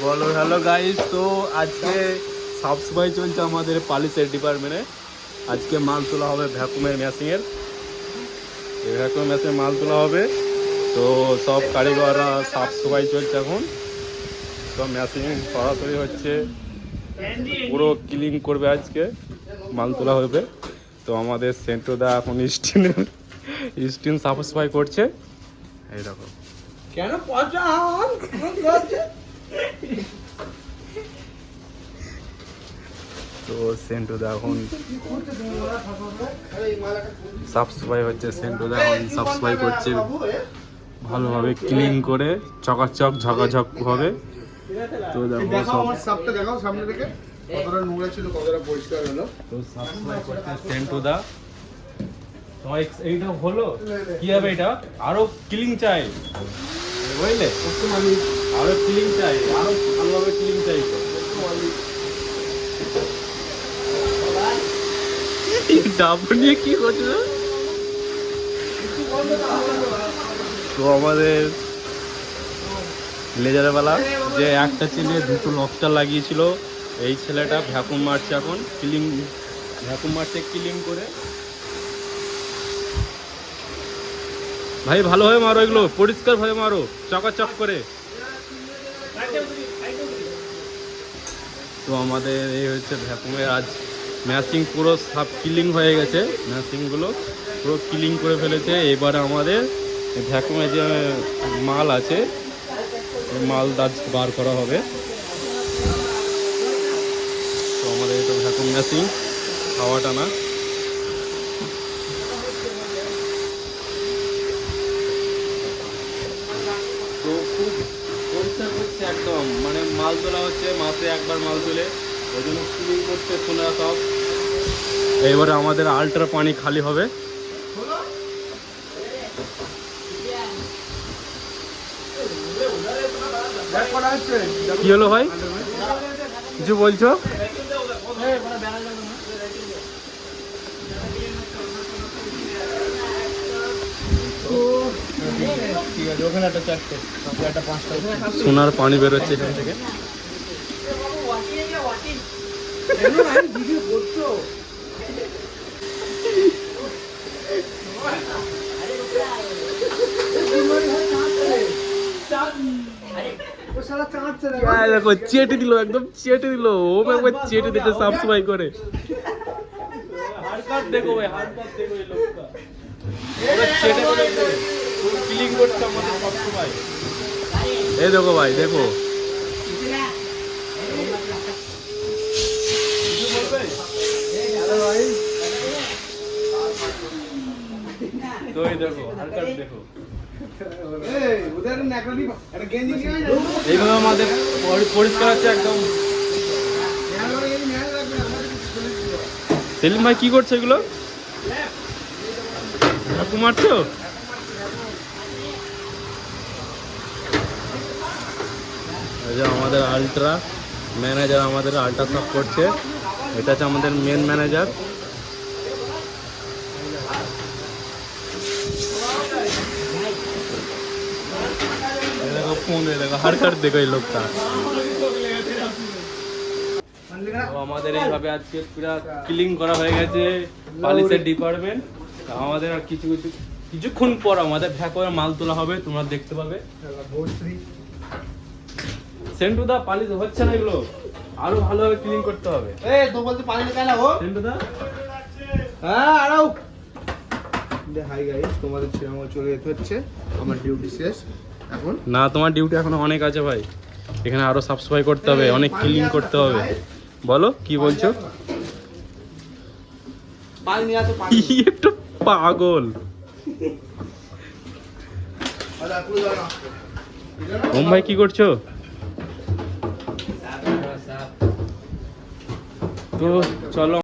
বলো hello guys. তো আজকে সাফ সাফাই চলছে আমাদের পালিশের ডিপার্টমেন্টে। আজকে মাল তোলা হবে ভ্যাকুমের মেশিনের। এই ভ্যাকুম মেশিনে মাল তোলা হবে। তো সব কারিগররা সাফ সাফাই চলছে এখন। তো মেশিন সরাসরি হচ্ছে, পুরো ক্লিন করবে আজকে, মাল তোলা হবে। তো আমাদের সেন্টুদা এখন স্টিন সাফ সাফাই করছে। এই দেখো কেন তো সেন্টুদা এখন সাফ সাফাই হচ্ছে। সেন্টুদা এখন সাফ সাফাই করছে ভালোভাবে ক্লিন করে, চকাচক ঝকাঝক হবে। তো দেখো সব সাপটা দেখাও সামনে থেকে, কতটা নোংরা ছিল কতটা পরিষ্কার হলো। তো সাফ সাফাই করছে সেন্টুদা। তোমার এইটা হলো কি হবে, এটা আরো ক্লিন চাই বুঝলে, আরো ক্লিন চাই, আরো ভালোভাবে ক্লিন চাই। ডাব নিয়ে কি করছো? তো আমাদের লেজারের বেলা যে একটা ছেলে দুটো লকস্টার লাগিয়েছিল, এই ছেলেটা ভ্যাকুম মারছে এখন, ক্লিন ভ্যাকুম মারছে ক্লিন করে। ভাই ভালোভাবে মারো, এগুলো পরিষ্কার ভাবে মারো, চকাচক করে। তো আমাদের এই হচ্ছে ভ্যাকুমের আজ ম্যাচিং পুরো সাফ ক্লিন হয়ে গেছে, ম্যাচিংগুলো পুরো ক্লিন করে ফেলেছে। এবারে আমাদের ভ্যাকুমে যে মাল আছে এই মাল দাজ বার করা হবে। তো আমাদের এটা ভ্যাকুম মেশিন হাওয়া টানা। তো খুব পরিষ্কার করছে একদম, মানে মাল তোলা হচ্ছে মাসে একবার মাল তোলে, ওই জন্য ক্লিন করছে সোনা সব। এবারে আমাদের আল্ট্রা পানি খালি হবে। কি হলো ভাই, কিছু বলছো? সোনার পানি বেরোচ্ছে এখান থেকে। দেখো চেটে দিল, একদম চেটে দিল, ও একবার চেটে দিচ্ছে সাফ সাফাই করে। দেখো ভাই, দেখো এই লোকটা চেটে ক্লিন করছে আমাদের সব সময়। এই দেখো ভাই, দেখো তো এই দেখো হালকা দেখো, এইভাবে আমাদের পরিষ্কার আছে একদম। সেলিম ভাই কি করছে এগুলো, মারছো? আমাদের আল্ট্রা ম্যানেজার আমাদের আল্ট্রা সাফ করছে। এটা হচ্ছে আমাদের মেন ম্যানেজার। দেখো এই লোকটা। আমাদের এইভাবে আজকে পুরো ক্লিন করা হয়ে গেছে পালিশের ডিপার্টমেন্ট। আমাদের আর কিছুক্ষণ পর আমাদের ভ্যাকুমের মাল তোলা হবে, তোমরা দেখতে পাবে। সেন্টুদা পালিশ হচ্ছে না, এগুলো আরো ভালোভাবে ক্লিন করতে হবে। সেন্টুদা হাই গাইস, তোমাদের ছেলে আমার চলে যেতে হচ্ছে, আমার ডিউটি শেষ এখন। না, তোমার ডিউটি এখনো অনেক আছে ভাই, এখানে আরো সাফ সাফাই করতে হবে, অনেক ক্লিন করতে হবে। বলো কি বলছো? একটু পাগল। ওম ভাই কি করছো? তো চলো।